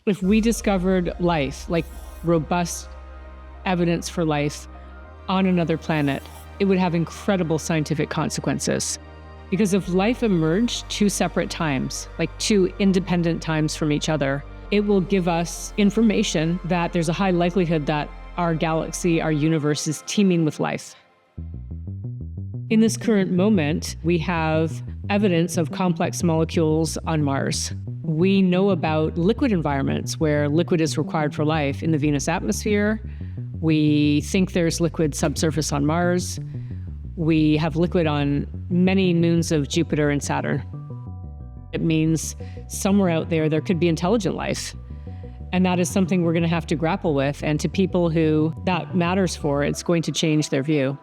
If we discovered life, like robust evidence for life on another planet, it would have incredible scientific consequences. Because if life emerged two separate times, like two independent times from each other, it will give us information that there's a high likelihood that our galaxy, our universe is teeming with life. In this current moment, we have evidence of complex molecules on Mars. We know about liquid environments where liquid is required for life in the Venus atmosphere. We think there's liquid subsurface on Mars. We have liquid on many moons of Jupiter and Saturn. It means somewhere out there, there could be intelligent life. And that is something we're going to have to grapple with. And to people who that matters for, it's going to change their view.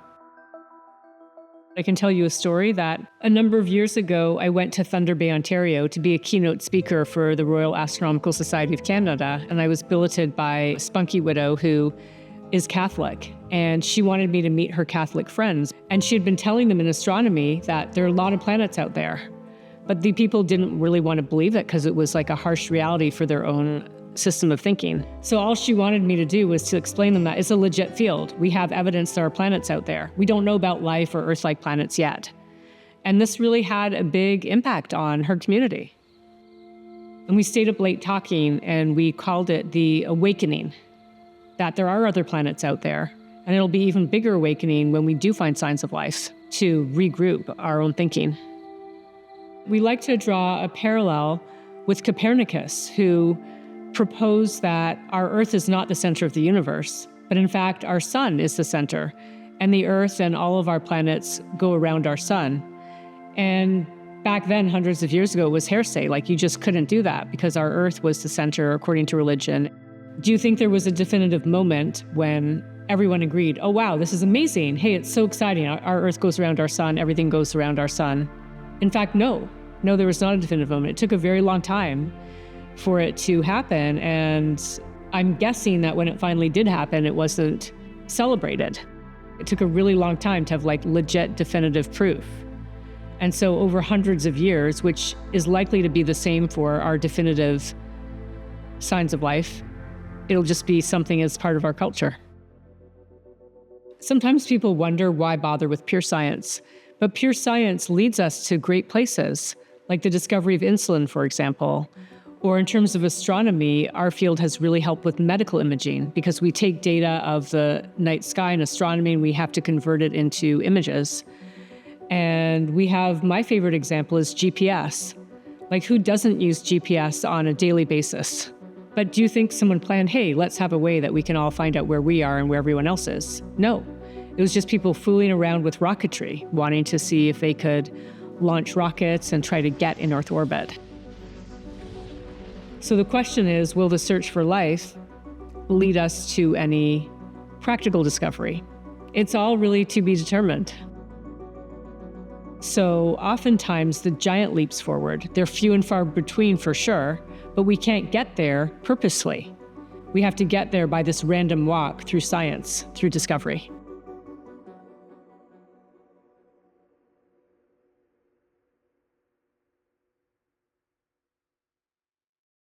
I can tell you a story that a number of years ago, I went to Thunder Bay, Ontario to be a keynote speaker for the Royal Astronomical Society of Canada. And I was billeted by a spunky widow who is Catholic. And she wanted me to meet her Catholic friends. And she had been telling them in astronomy that there are a lot of planets out there. But the people didn't really want to believe it because it was like a harsh reality for their own system of thinking. So all she wanted me to do was to explain them that it's a legit field. We have evidence there are planets out there. We don't know about life or Earth-like planets yet. And this really had a big impact on her community. And we stayed up late talking, and we called it the awakening, that there are other planets out there. And it'll be even bigger awakening when we do find signs of life to regroup our own thinking. We like to draw a parallel with Copernicus, who proposed that our Earth is not the center of the universe, but in fact, our sun is the center, and the Earth and all of our planets go around our sun. And back then, hundreds of years ago, it was hearsay, like you just couldn't do that because our Earth was the center according to religion. Do you think there was a definitive moment when everyone agreed, oh wow, this is amazing, hey, it's so exciting, our Earth goes around our sun, everything goes around our sun? In fact, no, there was not a definitive moment. It took a very long time for it to happen. And I'm guessing that when it finally did happen, it wasn't celebrated. It took a really long time to have like legit definitive proof. And so over hundreds of years, which is likely to be the same for our definitive signs of life, it'll just be something as part of our culture. Sometimes people wonder why bother with pure science, but pure science leads us to great places, like the discovery of insulin, for example. Or in terms of astronomy, our field has really helped with medical imaging because we take data of the night sky in astronomy and we have to convert it into images. And we have, my favorite example is GPS. Like, who doesn't use GPS on a daily basis? But do you think someone planned, hey, let's have a way that we can all find out where we are and where everyone else is? No. It was just people fooling around with rocketry, wanting to see if they could launch rockets and try to get in Earth orbit. So the question is, will the search for life lead us to any practical discovery? It's all really to be determined. So oftentimes the giant leaps forward, they're few and far between for sure, but we can't get there purposely. We have to get there by this random walk through science, through discovery.